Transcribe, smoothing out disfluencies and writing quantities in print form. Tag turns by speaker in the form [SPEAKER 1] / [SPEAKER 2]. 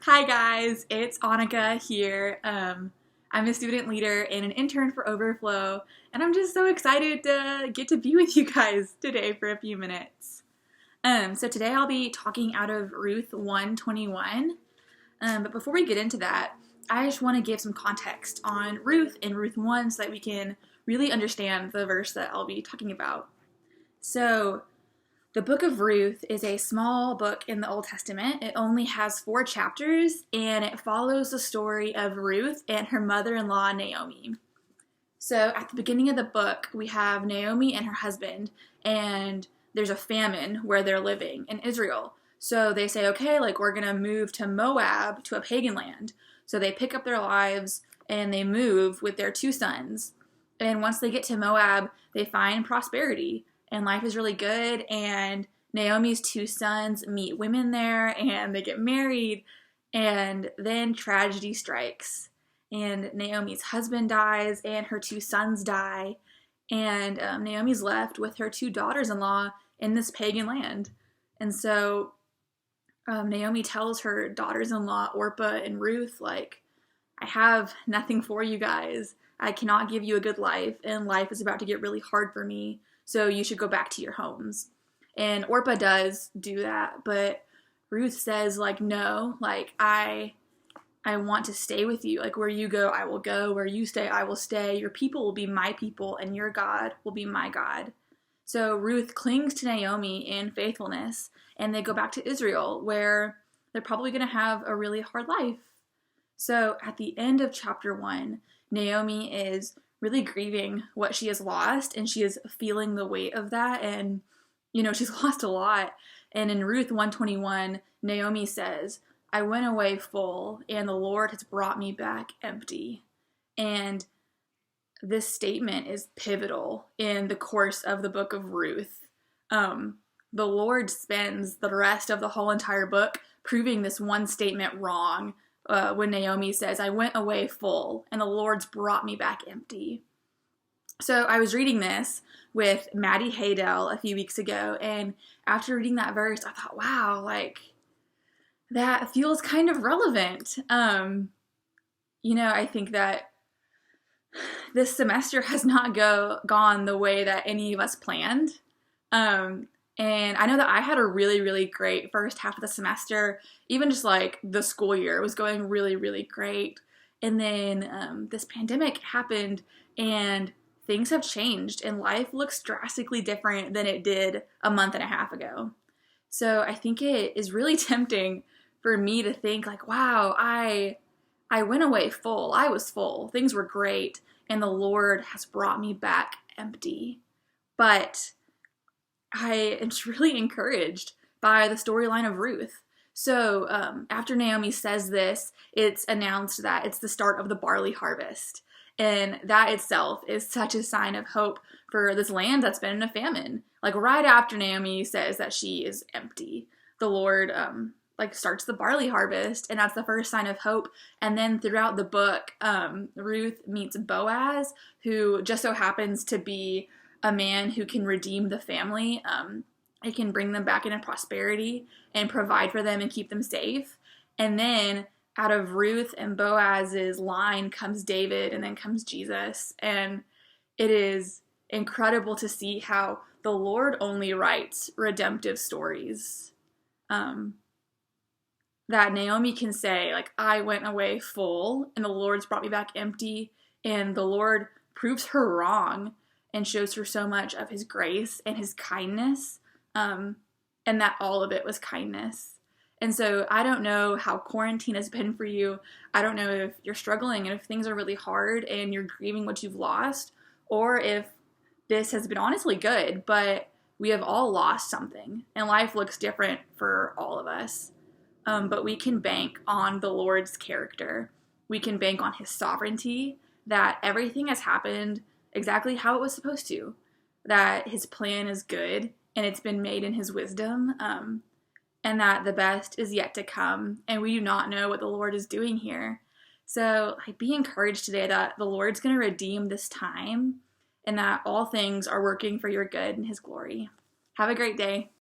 [SPEAKER 1] Hi guys, it's Annika here. I'm a student leader and an intern for Overflow, and I'm just so excited to get to be with you guys today for a few minutes. So today I'll be talking out of Ruth 121. But before we get into that, I just want to give some context on Ruth and Ruth 1 so that we can really understand the verse that I'll be talking about. So, the Book of Ruth is a small book in the Old Testament. It only has 4 chapters, and it follows the story of Ruth and her mother-in-law, Naomi. So at the beginning of the book, we have Naomi and her husband, and there's a famine where they're living in Israel. So they say, okay, we're going to move to Moab, to a pagan land. So they pick up their lives, and they move with their 2 sons. And once they get to Moab, they find prosperity and life is really good, and Naomi's 2 sons meet women there and they get married, and then tragedy strikes, and Naomi's husband dies and her 2 sons die, and Naomi's left with her 2 daughters-in-law in this pagan land. And so Naomi tells her daughters-in-law Orpah and Ruth, I have nothing for you guys. I cannot give you a good life, and life is about to get really hard for me, so you should go back to your homes. And Orpah does do that, but Ruth says, no, I want to stay with you. Where you go, I will go. Where you stay, I will stay. Your people will be my people, and your God will be my God. So Ruth clings to Naomi in faithfulness, and they go back to Israel, where they're probably going to have a really hard life. So at the end of chapter 1, Naomi is really grieving what she has lost, and she is feeling the weight of that, and she's lost a lot. And in Ruth 121, Naomi says, I went away full, and the Lord has brought me back empty. And this statement is pivotal in the course of the book of Ruth. The Lord spends the rest of the whole entire book proving this one statement wrong, when Naomi says, I went away full, and the Lord's brought me back empty. So I was reading this with Maddie Haydell a few weeks ago, and after reading that verse, I thought, wow, that feels kind of relevant. I think that this semester has not gone the way that any of us planned. And I know that I had a really, really great first half of the semester. Even just the school year was going really, really great. And then this pandemic happened, and things have changed, and life looks drastically different than it did a month and a half ago. So I think it is really tempting for me to think wow, I went away full. I was full. Things were great, and the Lord has brought me back empty. But I am really encouraged by the storyline of Ruth. So after Naomi says this, it's announced that it's the start of the barley harvest. And that itself is such a sign of hope for this land that's been in a famine. Right after Naomi says that she is empty, the Lord starts the barley harvest, and that's the first sign of hope. And then throughout the book, Ruth meets Boaz, who just so happens to be a man who can redeem the family. It can bring them back into prosperity and provide for them and keep them safe. And then out of Ruth and Boaz's line comes David, and then comes Jesus. And it is incredible to see how the Lord only writes redemptive stories. That Naomi can say, I went away full, and the Lord's brought me back empty, and the Lord proves her wrong and shows her so much of his grace and his kindness, and that all of it was kindness. And so I don't know how quarantine has been for you. I don't know if you're struggling and if things are really hard and you're grieving what you've lost, or if this has been honestly good, but we have all lost something, and life looks different for all of us. But we can bank on the Lord's character. We can bank on his sovereignty, that everything has happened exactly how it was supposed to, that his plan is good and it's been made in his wisdom, and that the best is yet to come, and we do not know what the Lord is doing here. So be encouraged today that the Lord's going to redeem this time, and that all things are working for your good and his glory. Have a great day.